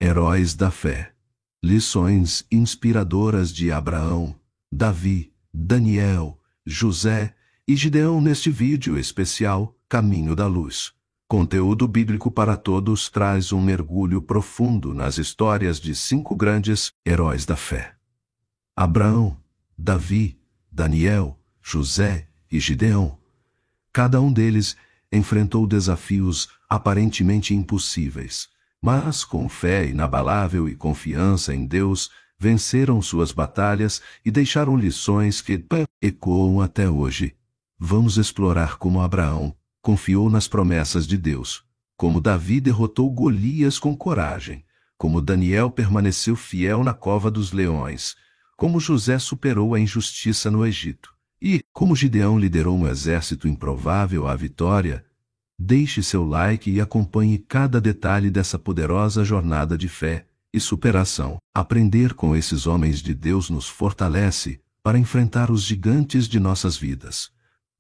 Heróis da fé. Lições inspiradoras de Abraão, Davi, Daniel, José e Gideão neste vídeo especial Caminho da Luz. Conteúdo bíblico para todos traz um mergulho profundo nas histórias de 5 grandes heróis da fé. Abraão, Davi, Daniel, José e Gideão. Cada um deles enfrentou desafios aparentemente impossíveis, mas com fé inabalável e confiança em Deus, venceram suas batalhas e deixaram lições que ecoam até hoje. Vamos explorar como Abraão confiou nas promessas de Deus, como Davi derrotou Golias com coragem, como Daniel permaneceu fiel na cova dos leões, como José superou a injustiça no Egito, e como Gideão liderou um exército improvável à vitória. Deixe seu like e acompanhe cada detalhe dessa poderosa jornada de fé e superação. Aprender com esses homens de Deus nos fortalece para enfrentar os gigantes de nossas vidas.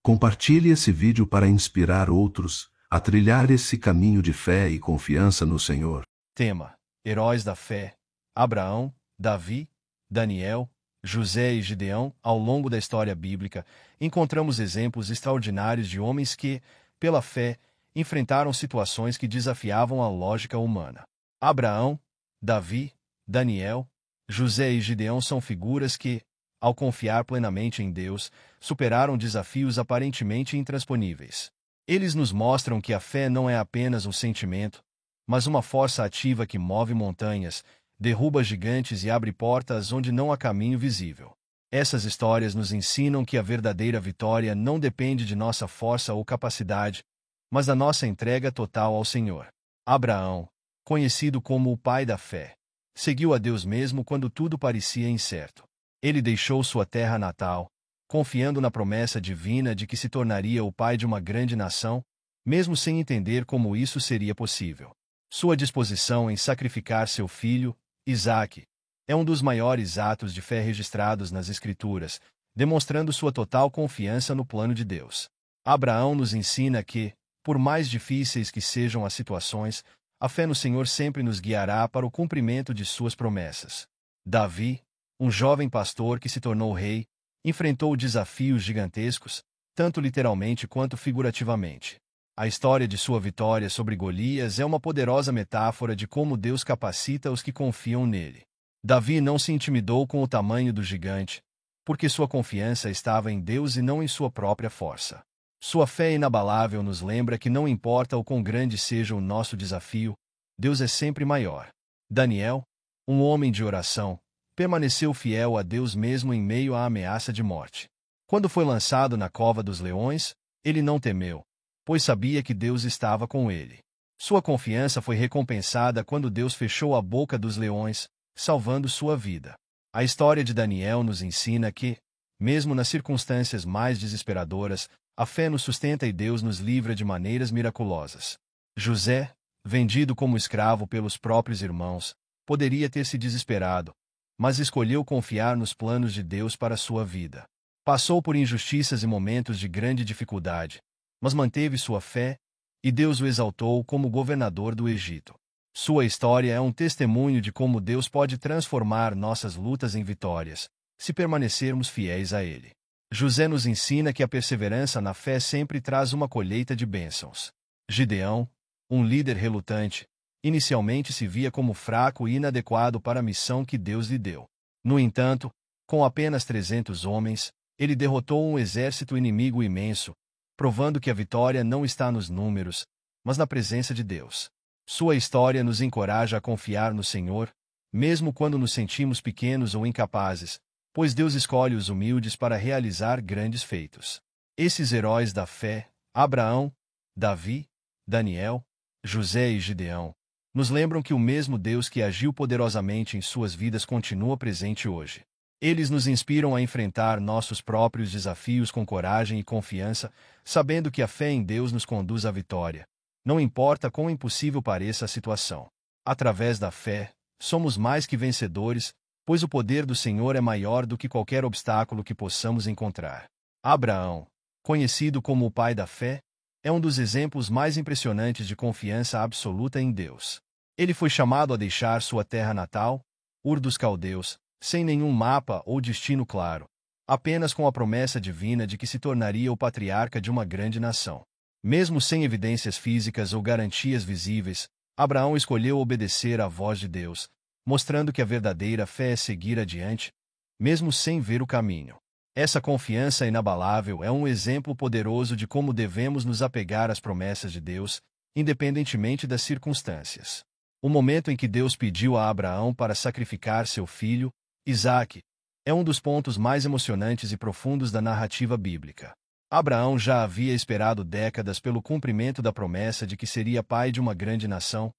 Compartilhe esse vídeo para inspirar outros a trilhar esse caminho de fé e confiança no Senhor. Tema: Heróis da Fé. Abraão, Davi, Daniel, José e Gideão. Ao longo da história bíblica, encontramos exemplos extraordinários de homens que, pela fé, enfrentaram situações que desafiavam a lógica humana. Abraão, Davi, Daniel, José e Gideão são figuras que, ao confiar plenamente em Deus, superaram desafios aparentemente intransponíveis. Eles nos mostram que a fé não é apenas um sentimento, mas uma força ativa que move montanhas, derruba gigantes e abre portas onde não há caminho visível. Essas histórias nos ensinam que a verdadeira vitória não depende de nossa força ou capacidade, mas da nossa entrega total ao Senhor. Abraão, conhecido como o pai da fé, seguiu a Deus mesmo quando tudo parecia incerto. Ele deixou sua terra natal, confiando na promessa divina de que se tornaria o pai de uma grande nação, mesmo sem entender como isso seria possível. Sua disposição em sacrificar seu filho, Isaque, é um dos maiores atos de fé registrados nas Escrituras, demonstrando sua total confiança no plano de Deus. Abraão nos ensina que, por mais difíceis que sejam as situações, a fé no Senhor sempre nos guiará para o cumprimento de suas promessas. Davi, um jovem pastor que se tornou rei, enfrentou desafios gigantescos, tanto literalmente quanto figurativamente. A história de sua vitória sobre Golias é uma poderosa metáfora de como Deus capacita os que confiam nele. Davi não se intimidou com o tamanho do gigante, porque sua confiança estava em Deus e não em sua própria força. Sua fé inabalável nos lembra que não importa o quão grande seja o nosso desafio, Deus é sempre maior. Daniel, um homem de oração, permaneceu fiel a Deus mesmo em meio à ameaça de morte. Quando foi lançado na cova dos leões, ele não temeu, pois sabia que Deus estava com ele. Sua confiança foi recompensada quando Deus fechou a boca dos leões, salvando sua vida. A história de Daniel nos ensina que, mesmo nas circunstâncias mais desesperadoras, a fé nos sustenta e Deus nos livra de maneiras miraculosas. José, vendido como escravo pelos próprios irmãos, poderia ter se desesperado, mas escolheu confiar nos planos de Deus para sua vida. Passou por injustiças e momentos de grande dificuldade, mas manteve sua fé, e Deus o exaltou como governador do Egito. Sua história é um testemunho de como Deus pode transformar nossas lutas em vitórias, se permanecermos fiéis a Ele. José nos ensina que a perseverança na fé sempre traz uma colheita de bênçãos. Gideão, um líder relutante, inicialmente se via como fraco e inadequado para a missão que Deus lhe deu. No entanto, com apenas 300 homens, ele derrotou um exército inimigo imenso, provando que a vitória não está nos números, mas na presença de Deus. Sua história nos encoraja a confiar no Senhor, mesmo quando nos sentimos pequenos ou incapazes, pois Deus escolhe os humildes para realizar grandes feitos. Esses heróis da fé, Abraão, Davi, Daniel, José e Gideão, nos lembram que o mesmo Deus que agiu poderosamente em suas vidas continua presente hoje. Eles nos inspiram a enfrentar nossos próprios desafios com coragem e confiança, sabendo que a fé em Deus nos conduz à vitória. Não importa quão impossível pareça a situação. Através da fé, somos mais que vencedores, pois o poder do Senhor é maior do que qualquer obstáculo que possamos encontrar. Abraão, conhecido como o pai da fé, é um dos exemplos mais impressionantes de confiança absoluta em Deus. Ele foi chamado a deixar sua terra natal, Ur dos Caldeus, sem nenhum mapa ou destino claro, apenas com a promessa divina de que se tornaria o patriarca de uma grande nação. Mesmo sem evidências físicas ou garantias visíveis, Abraão escolheu obedecer à voz de Deus, mostrando que a verdadeira fé é seguir adiante, mesmo sem ver o caminho. Essa confiança inabalável é um exemplo poderoso de como devemos nos apegar às promessas de Deus, independentemente das circunstâncias. O momento em que Deus pediu a Abraão para sacrificar seu filho, Isaque, é um dos pontos mais emocionantes e profundos da narrativa bíblica. Abraão já havia esperado décadas pelo cumprimento da promessa de que seria pai de uma grande nação,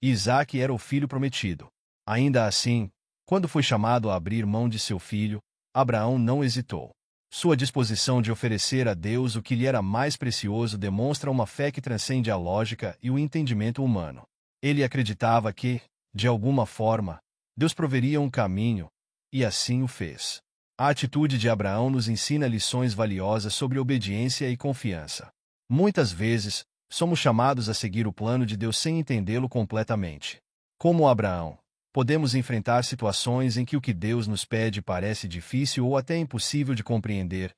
e Isaque era o filho prometido. Ainda assim, quando foi chamado a abrir mão de seu filho, Abraão não hesitou. Sua disposição de oferecer a Deus o que lhe era mais precioso demonstra uma fé que transcende a lógica e o entendimento humano. Ele acreditava que, de alguma forma, Deus proveria um caminho, e assim o fez. A atitude de Abraão nos ensina lições valiosas sobre obediência e confiança. Muitas vezes, somos chamados a seguir o plano de Deus sem entendê-lo completamente. Como Abraão, podemos enfrentar situações em que o que Deus nos pede parece difícil ou até impossível de compreender,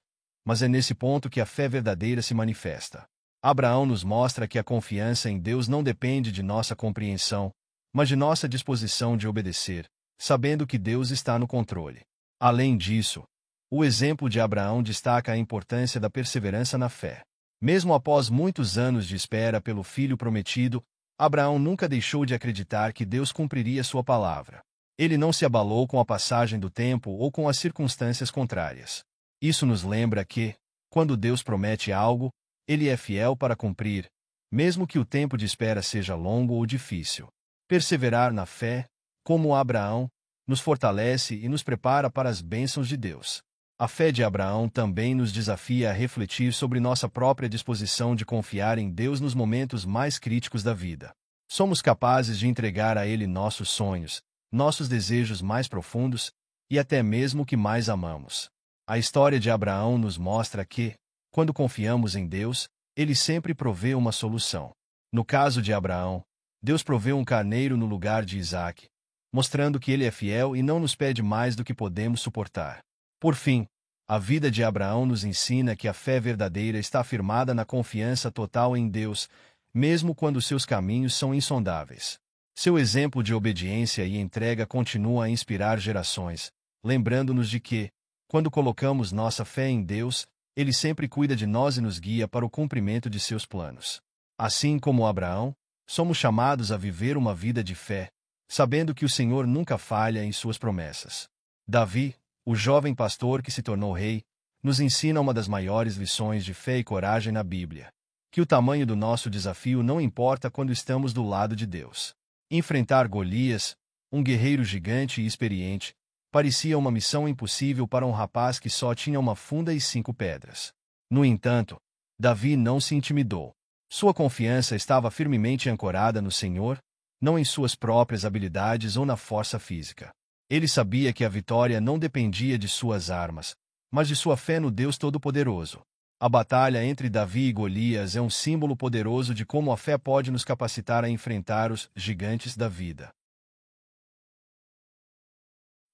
mas é nesse ponto que a fé verdadeira se manifesta. Abraão nos mostra que a confiança em Deus não depende de nossa compreensão, mas de nossa disposição de obedecer, sabendo que Deus está no controle. Além disso, o exemplo de Abraão destaca a importância da perseverança na fé. Mesmo após muitos anos de espera pelo filho prometido, Abraão nunca deixou de acreditar que Deus cumpriria sua palavra. Ele não se abalou com a passagem do tempo ou com as circunstâncias contrárias. Isso nos lembra que, quando Deus promete algo, Ele é fiel para cumprir, mesmo que o tempo de espera seja longo ou difícil. Perseverar na fé, como Abraão, nos fortalece e nos prepara para as bênçãos de Deus. A fé de Abraão também nos desafia a refletir sobre nossa própria disposição de confiar em Deus nos momentos mais críticos da vida. Somos capazes de entregar a Ele nossos sonhos, nossos desejos mais profundos e até mesmo o que mais amamos. A história de Abraão nos mostra que, quando confiamos em Deus, Ele sempre provê uma solução. No caso de Abraão, Deus proveu um carneiro no lugar de Isaque, mostrando que Ele é fiel e não nos pede mais do que podemos suportar. Por fim, a vida de Abraão nos ensina que a fé verdadeira está firmada na confiança total em Deus, mesmo quando seus caminhos são insondáveis. Seu exemplo de obediência e entrega continua a inspirar gerações, lembrando-nos de que, quando colocamos nossa fé em Deus, Ele sempre cuida de nós e nos guia para o cumprimento de seus planos. Assim como Abraão, somos chamados a viver uma vida de fé, sabendo que o Senhor nunca falha em suas promessas. Davi, o jovem pastor que se tornou rei, nos ensina uma das maiores lições de fé e coragem na Bíblia: que o tamanho do nosso desafio não importa quando estamos do lado de Deus. Enfrentar Golias, um guerreiro gigante e experiente, parecia uma missão impossível para um rapaz que só tinha uma funda e 5 pedras. No entanto, Davi não se intimidou. Sua confiança estava firmemente ancorada no Senhor, não em suas próprias habilidades ou na força física. Ele sabia que a vitória não dependia de suas armas, mas de sua fé no Deus Todo-Poderoso. A batalha entre Davi e Golias é um símbolo poderoso de como a fé pode nos capacitar a enfrentar os gigantes da vida.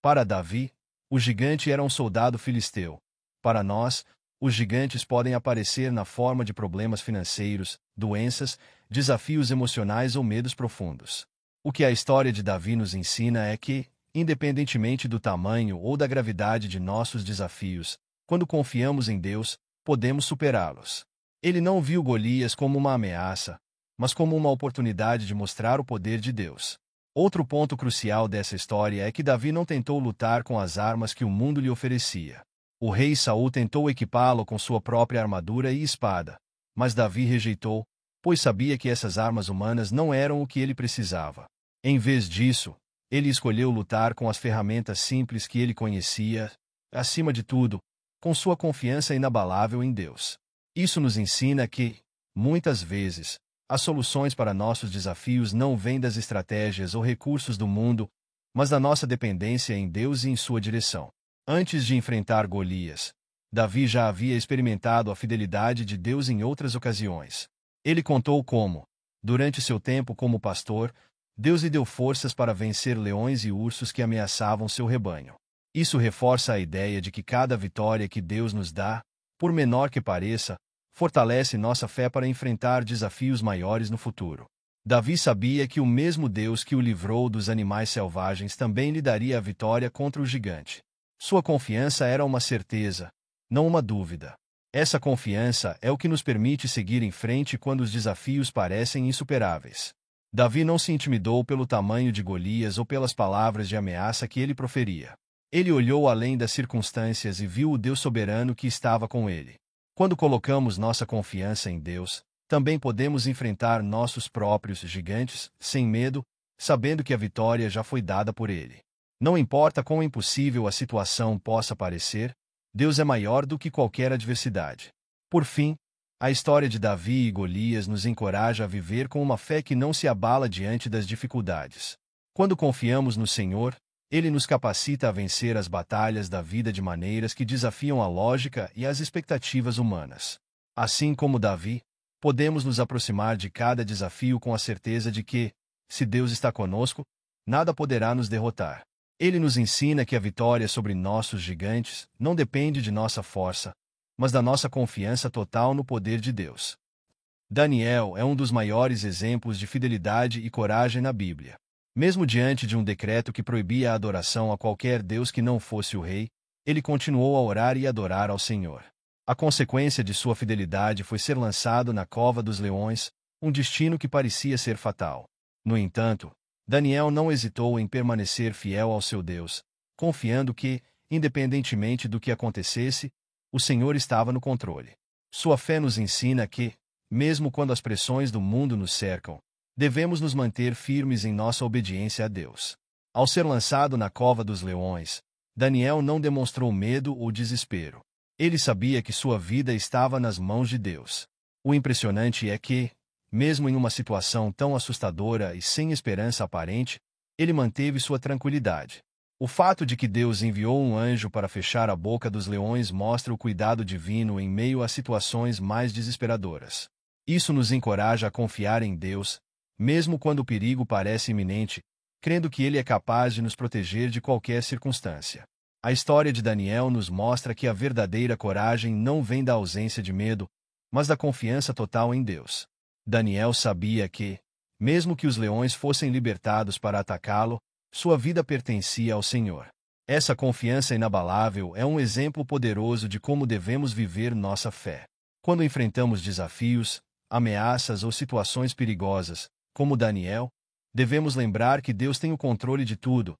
Para Davi, o gigante era um soldado filisteu. Para nós, os gigantes podem aparecer na forma de problemas financeiros, doenças, desafios emocionais ou medos profundos. O que a história de Davi nos ensina é que, independentemente do tamanho ou da gravidade de nossos desafios, quando confiamos em Deus, podemos superá-los. Ele não viu Golias como uma ameaça, mas como uma oportunidade de mostrar o poder de Deus. Outro ponto crucial dessa história é que Davi não tentou lutar com as armas que o mundo lhe oferecia. O rei Saul tentou equipá-lo com sua própria armadura e espada, mas Davi rejeitou, pois sabia que essas armas humanas não eram o que ele precisava. Em vez disso, ele escolheu lutar com as ferramentas simples que ele conhecia, acima de tudo, com sua confiança inabalável em Deus. Isso nos ensina que, muitas vezes, as soluções para nossos desafios não vêm das estratégias ou recursos do mundo, mas da nossa dependência em Deus e em sua direção. Antes de enfrentar Golias, Davi já havia experimentado a fidelidade de Deus em outras ocasiões. Ele contou como, durante seu tempo como pastor, Deus lhe deu forças para vencer leões e ursos que ameaçavam seu rebanho. Isso reforça a ideia de que cada vitória que Deus nos dá, por menor que pareça, fortalece nossa fé para enfrentar desafios maiores no futuro. Davi sabia que o mesmo Deus que o livrou dos animais selvagens também lhe daria a vitória contra o gigante. Sua confiança era uma certeza, não uma dúvida. Essa confiança é o que nos permite seguir em frente quando os desafios parecem insuperáveis. Davi não se intimidou pelo tamanho de Golias ou pelas palavras de ameaça que ele proferia. Ele olhou além das circunstâncias e viu o Deus soberano que estava com ele. Quando colocamos nossa confiança em Deus, também podemos enfrentar nossos próprios gigantes, sem medo, sabendo que a vitória já foi dada por Ele. Não importa quão impossível a situação possa parecer, Deus é maior do que qualquer adversidade. Por fim, a história de Davi e Golias nos encoraja a viver com uma fé que não se abala diante das dificuldades. Quando confiamos no Senhor, Ele nos capacita a vencer as batalhas da vida de maneiras que desafiam a lógica e as expectativas humanas. Assim como Davi, podemos nos aproximar de cada desafio com a certeza de que, se Deus está conosco, nada poderá nos derrotar. Ele nos ensina que a vitória sobre nossos gigantes não depende de nossa força, mas da nossa confiança total no poder de Deus. Daniel é um dos maiores exemplos de fidelidade e coragem na Bíblia. Mesmo diante de um decreto que proibia a adoração a qualquer deus que não fosse o rei, ele continuou a orar e adorar ao Senhor. A consequência de sua fidelidade foi ser lançado na cova dos leões, um destino que parecia ser fatal. No entanto, Daniel não hesitou em permanecer fiel ao seu Deus, confiando que, independentemente do que acontecesse, o Senhor estava no controle. Sua fé nos ensina que, mesmo quando as pressões do mundo nos cercam, devemos nos manter firmes em nossa obediência a Deus. Ao ser lançado na cova dos leões, Daniel não demonstrou medo ou desespero. Ele sabia que sua vida estava nas mãos de Deus. O impressionante é que, mesmo em uma situação tão assustadora e sem esperança aparente, ele manteve sua tranquilidade. O fato de que Deus enviou um anjo para fechar a boca dos leões mostra o cuidado divino em meio a situações mais desesperadoras. Isso nos encoraja a confiar em Deus, mesmo quando o perigo parece iminente, crendo que Ele é capaz de nos proteger de qualquer circunstância. A história de Daniel nos mostra que a verdadeira coragem não vem da ausência de medo, mas da confiança total em Deus. Daniel sabia que, mesmo que os leões fossem libertados para atacá-lo, sua vida pertencia ao Senhor. Essa confiança inabalável é um exemplo poderoso de como devemos viver nossa fé. Quando enfrentamos desafios, ameaças ou situações perigosas, como Daniel, devemos lembrar que Deus tem o controle de tudo,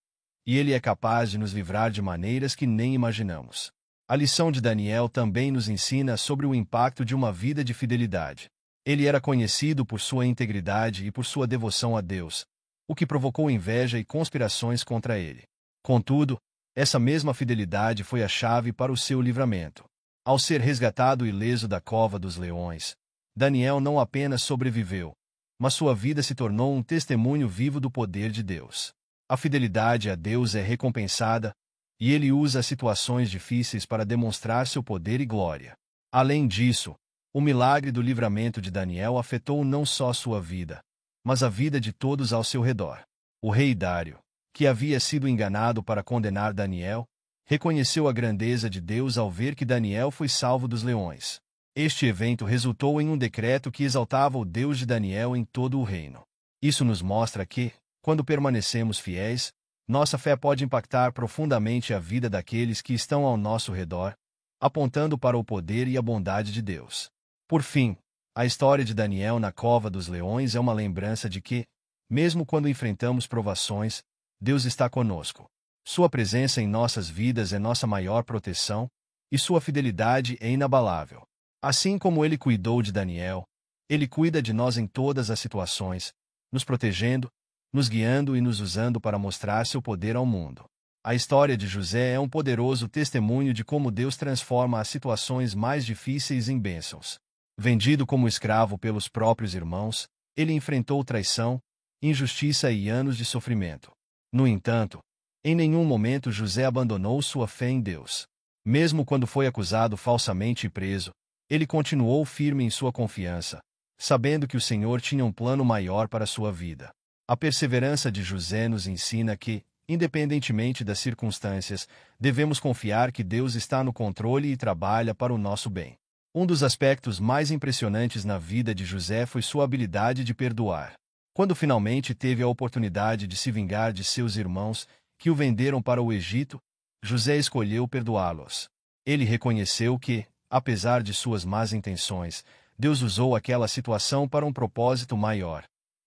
e Ele é capaz de nos livrar de maneiras que nem imaginamos. A lição de Daniel também nos ensina sobre o impacto de uma vida de fidelidade. Ele era conhecido por sua integridade e por sua devoção a Deus, o que provocou inveja e conspirações contra ele. Contudo, essa mesma fidelidade foi a chave para o seu livramento. Ao ser resgatado ileso da cova dos leões, Daniel não apenas sobreviveu, mas sua vida se tornou um testemunho vivo do poder de Deus. A fidelidade a Deus é recompensada, e Ele usa as situações difíceis para demonstrar seu poder e glória. Além disso, o milagre do livramento de Daniel afetou não só sua vida, mas a vida de todos ao seu redor. O rei Dário, que havia sido enganado para condenar Daniel, reconheceu a grandeza de Deus ao ver que Daniel foi salvo dos leões. Este evento resultou em um decreto que exaltava o Deus de Daniel em todo o reino. Isso nos mostra que, quando permanecemos fiéis, nossa fé pode impactar profundamente a vida daqueles que estão ao nosso redor, apontando para o poder e a bondade de Deus. Por fim, a história de Daniel na cova dos leões é uma lembrança de que, mesmo quando enfrentamos provações, Deus está conosco. Sua presença em nossas vidas é nossa maior proteção, e sua fidelidade é inabalável. Assim como Ele cuidou de Daniel, Ele cuida de nós em todas as situações, nos protegendo, nos guiando e nos usando para mostrar seu poder ao mundo. A história de José é um poderoso testemunho de como Deus transforma as situações mais difíceis em bênçãos. Vendido como escravo pelos próprios irmãos, ele enfrentou traição, injustiça e anos de sofrimento. No entanto, em nenhum momento José abandonou sua fé em Deus. Mesmo quando foi acusado falsamente e preso, ele continuou firme em sua confiança, sabendo que o Senhor tinha um plano maior para sua vida. A perseverança de José nos ensina que, independentemente das circunstâncias, devemos confiar que Deus está no controle e trabalha para o nosso bem. Um dos aspectos mais impressionantes na vida de José foi sua habilidade de perdoar. Quando finalmente teve a oportunidade de se vingar de seus irmãos, que o venderam para o Egito, José escolheu perdoá-los. Ele reconheceu que, apesar de suas más intenções, Deus usou aquela situação para um propósito maior: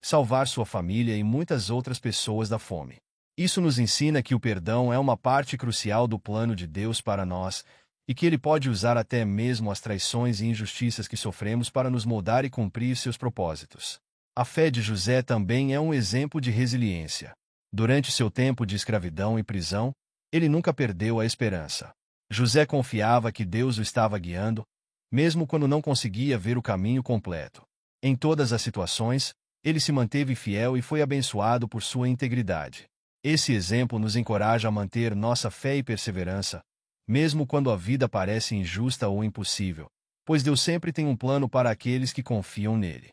salvar sua família e muitas outras pessoas da fome. Isso nos ensina que o perdão é uma parte crucial do plano de Deus para nós, e que Ele pode usar até mesmo as traições e injustiças que sofremos para nos moldar e cumprir seus propósitos. A fé de José também é um exemplo de resiliência. Durante seu tempo de escravidão e prisão, ele nunca perdeu a esperança. José confiava que Deus o estava guiando, mesmo quando não conseguia ver o caminho completo. Em todas as situações, ele se manteve fiel e foi abençoado por sua integridade. Esse exemplo nos encoraja a manter nossa fé e perseverança, mesmo quando a vida parece injusta ou impossível, pois Deus sempre tem um plano para aqueles que confiam nele.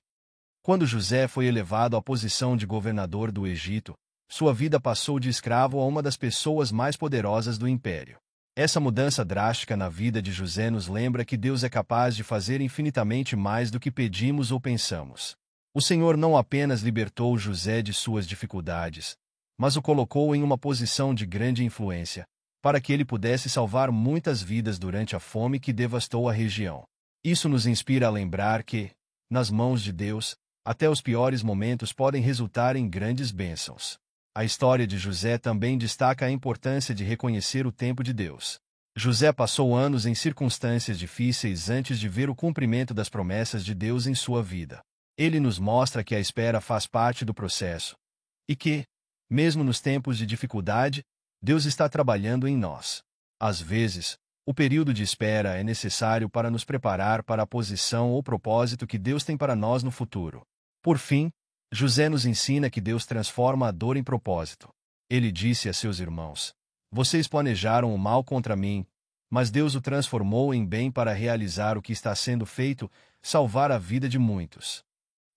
Quando José foi elevado à posição de governador do Egito, sua vida passou de escravo a uma das pessoas mais poderosas do império. Essa mudança drástica na vida de José nos lembra que Deus é capaz de fazer infinitamente mais do que pedimos ou pensamos. O Senhor não apenas libertou José de suas dificuldades, mas o colocou em uma posição de grande influência, para que ele pudesse salvar muitas vidas durante a fome que devastou a região. Isso nos inspira a lembrar que, nas mãos de Deus, até os piores momentos podem resultar em grandes bênçãos. A história de José também destaca a importância de reconhecer o tempo de Deus. José passou anos em circunstâncias difíceis antes de ver o cumprimento das promessas de Deus em sua vida. Ele nos mostra que a espera faz parte do processo, e que, mesmo nos tempos de dificuldade, Deus está trabalhando em nós. Às vezes, o período de espera é necessário para nos preparar para a posição ou propósito que Deus tem para nós no futuro. Por fim, José nos ensina que Deus transforma a dor em propósito. Ele disse a seus irmãos: "Vocês planejaram o mal contra mim, mas Deus o transformou em bem para realizar o que está sendo feito, salvar a vida de muitos."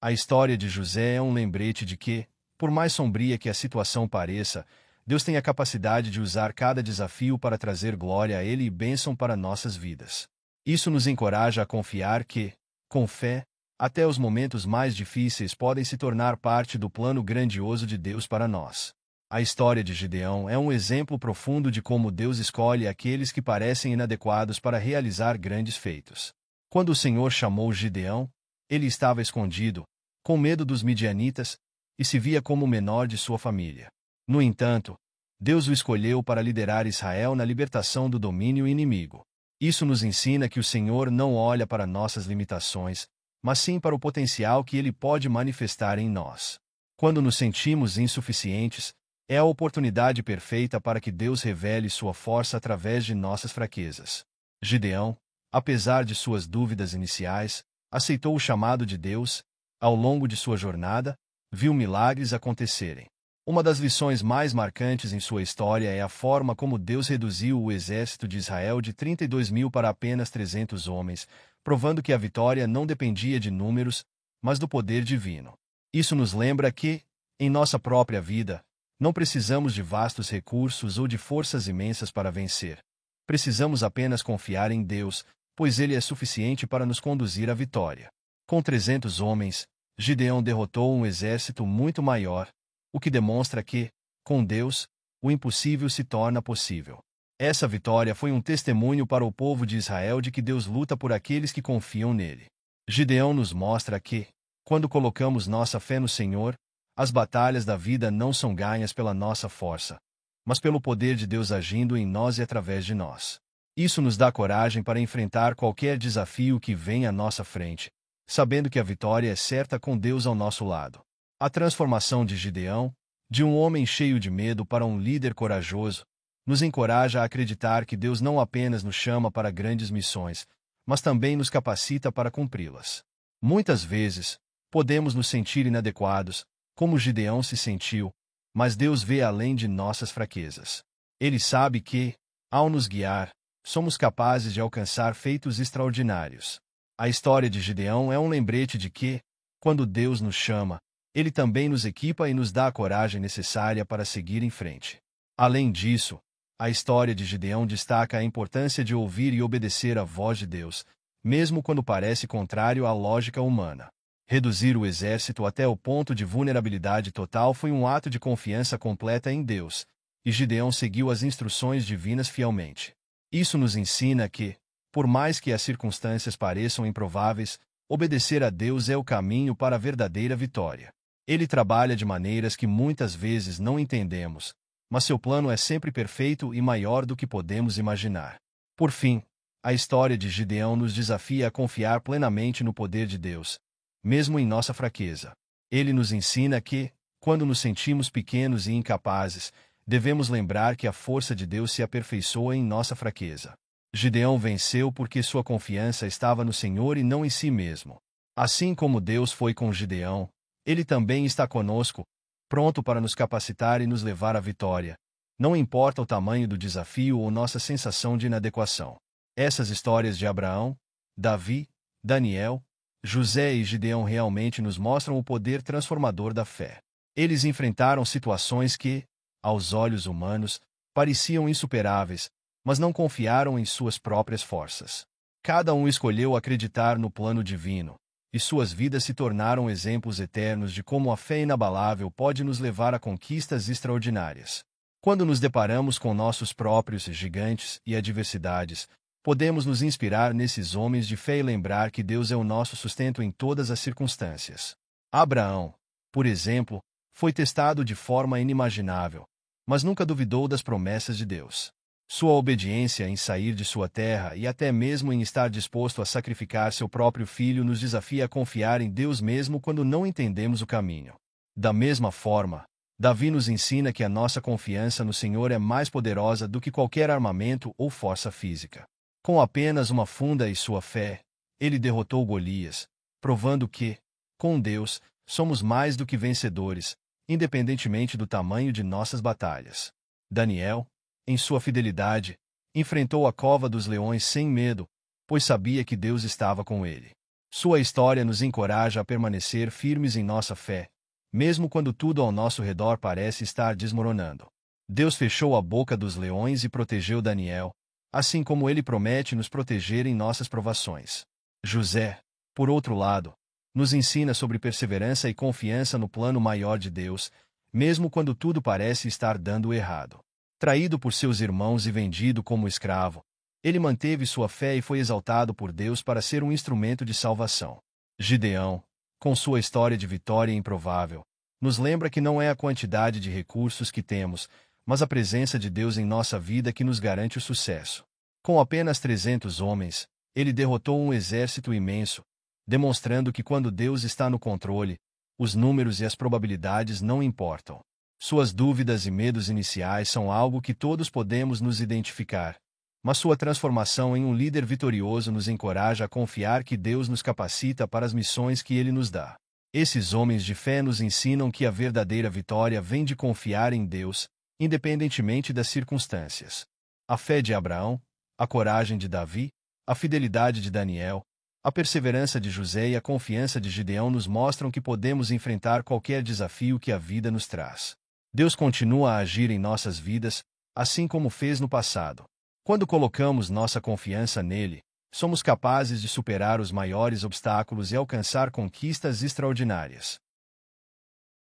A história de José é um lembrete de que, por mais sombria que a situação pareça, Deus tem a capacidade de usar cada desafio para trazer glória a Ele e bênção para nossas vidas. Isso nos encoraja a confiar que, com fé, até os momentos mais difíceis podem se tornar parte do plano grandioso de Deus para nós. A história de Gideão é um exemplo profundo de como Deus escolhe aqueles que parecem inadequados para realizar grandes feitos. Quando o Senhor chamou Gideão, ele estava escondido, com medo dos midianitas, e se via como o menor de sua família. No entanto, Deus o escolheu para liderar Israel na libertação do domínio inimigo. Isso nos ensina que o Senhor não olha para nossas limitações, mas sim para o potencial que Ele pode manifestar em nós. Quando nos sentimos insuficientes, é a oportunidade perfeita para que Deus revele sua força através de nossas fraquezas. Gideão, apesar de suas dúvidas iniciais, aceitou o chamado de Deus. Ao longo de sua jornada, viu milagres acontecerem. Uma das lições mais marcantes em sua história é a forma como Deus reduziu o exército de Israel de 32.000 para apenas 300 homens, provando que a vitória não dependia de números, mas do poder divino. Isso nos lembra que, em nossa própria vida, não precisamos de vastos recursos ou de forças imensas para vencer. Precisamos apenas confiar em Deus, pois Ele é suficiente para nos conduzir à vitória. Com 300 homens, Gideão derrotou um exército muito maior, o que demonstra que, com Deus, o impossível se torna possível. Essa vitória foi um testemunho para o povo de Israel de que Deus luta por aqueles que confiam nele. Gideão nos mostra que, quando colocamos nossa fé no Senhor, as batalhas da vida não são ganhas pela nossa força, mas pelo poder de Deus agindo em nós e através de nós. Isso nos dá coragem para enfrentar qualquer desafio que venha à nossa frente, sabendo que a vitória é certa com Deus ao nosso lado. A transformação de Gideão, de um homem cheio de medo para um líder corajoso, nos encoraja a acreditar que Deus não apenas nos chama para grandes missões, mas também nos capacita para cumpri-las. Muitas vezes, podemos nos sentir inadequados, como Gideão se sentiu, mas Deus vê além de nossas fraquezas. Ele sabe que, ao nos guiar, somos capazes de alcançar feitos extraordinários. A história de Gideão é um lembrete de que, quando Deus nos chama, ele também nos equipa e nos dá a coragem necessária para seguir em frente. Além disso, a história de Gideão destaca a importância de ouvir e obedecer à voz de Deus, mesmo quando parece contrário à lógica humana. Reduzir o exército até o ponto de vulnerabilidade total foi um ato de confiança completa em Deus, e Gideão seguiu as instruções divinas fielmente. Isso nos ensina que, por mais que as circunstâncias pareçam improváveis, obedecer a Deus é o caminho para a verdadeira vitória. Ele trabalha de maneiras que muitas vezes não entendemos, mas seu plano é sempre perfeito e maior do que podemos imaginar. Por fim, a história de Gideão nos desafia a confiar plenamente no poder de Deus, mesmo em nossa fraqueza. Ele nos ensina que, quando nos sentimos pequenos e incapazes, devemos lembrar que a força de Deus se aperfeiçoa em nossa fraqueza. Gideão venceu porque sua confiança estava no Senhor e não em si mesmo. Assim como Deus foi com Gideão, Ele também está conosco, pronto para nos capacitar e nos levar à vitória. Não importa o tamanho do desafio ou nossa sensação de inadequação. Essas histórias de Abraão, Davi, Daniel, José e Gideão realmente nos mostram o poder transformador da fé. Eles enfrentaram situações que, aos olhos humanos, pareciam insuperáveis, mas não confiaram em suas próprias forças. Cada um escolheu acreditar no plano divino, e suas vidas se tornaram exemplos eternos de como a fé inabalável pode nos levar a conquistas extraordinárias. Quando nos deparamos com nossos próprios gigantes e adversidades, podemos nos inspirar nesses homens de fé e lembrar que Deus é o nosso sustento em todas as circunstâncias. Abraão, por exemplo, foi testado de forma inimaginável, mas nunca duvidou das promessas de Deus. Sua obediência em sair de sua terra e até mesmo em estar disposto a sacrificar seu próprio filho nos desafia a confiar em Deus mesmo quando não entendemos o caminho. Da mesma forma, Davi nos ensina que a nossa confiança no Senhor é mais poderosa do que qualquer armamento ou força física. Com apenas uma funda e sua fé, ele derrotou Golias, provando que, com Deus, somos mais do que vencedores, independentemente do tamanho de nossas batalhas. Daniel, em sua fidelidade, enfrentou a cova dos leões sem medo, pois sabia que Deus estava com ele. Sua história nos encoraja a permanecer firmes em nossa fé, mesmo quando tudo ao nosso redor parece estar desmoronando. Deus fechou a boca dos leões e protegeu Daniel, assim como ele promete nos proteger em nossas provações. José, por outro lado, nos ensina sobre perseverança e confiança no plano maior de Deus, mesmo quando tudo parece estar dando errado. Traído por seus irmãos e vendido como escravo, ele manteve sua fé e foi exaltado por Deus para ser um instrumento de salvação. Gideão, com sua história de vitória improvável, nos lembra que não é a quantidade de recursos que temos, mas a presença de Deus em nossa vida que nos garante o sucesso. Com apenas 300 homens, ele derrotou um exército imenso, demonstrando que quando Deus está no controle, os números e as probabilidades não importam. Suas dúvidas e medos iniciais são algo que todos podemos nos identificar, mas sua transformação em um líder vitorioso nos encoraja a confiar que Deus nos capacita para as missões que Ele nos dá. Esses homens de fé nos ensinam que a verdadeira vitória vem de confiar em Deus, independentemente das circunstâncias. A fé de Abraão, a coragem de Davi, a fidelidade de Daniel, a perseverança de José e a confiança de Gideão nos mostram que podemos enfrentar qualquer desafio que a vida nos traz. Deus continua a agir em nossas vidas, assim como fez no passado. Quando colocamos nossa confiança nele, somos capazes de superar os maiores obstáculos e alcançar conquistas extraordinárias.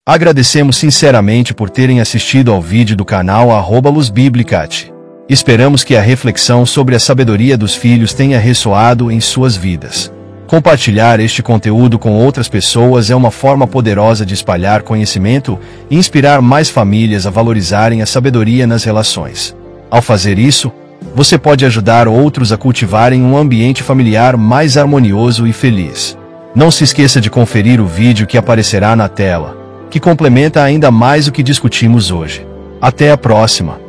Agradecemos sinceramente por terem assistido ao vídeo do canal @LuzBiblicat. Esperamos que a reflexão sobre a sabedoria dos filhos tenha ressoado em suas vidas. Compartilhar este conteúdo com outras pessoas é uma forma poderosa de espalhar conhecimento e inspirar mais famílias a valorizarem a sabedoria nas relações. Ao fazer isso, você pode ajudar outros a cultivarem um ambiente familiar mais harmonioso e feliz. Não se esqueça de conferir o vídeo que aparecerá na tela, que complementa ainda mais o que discutimos hoje. Até a próxima!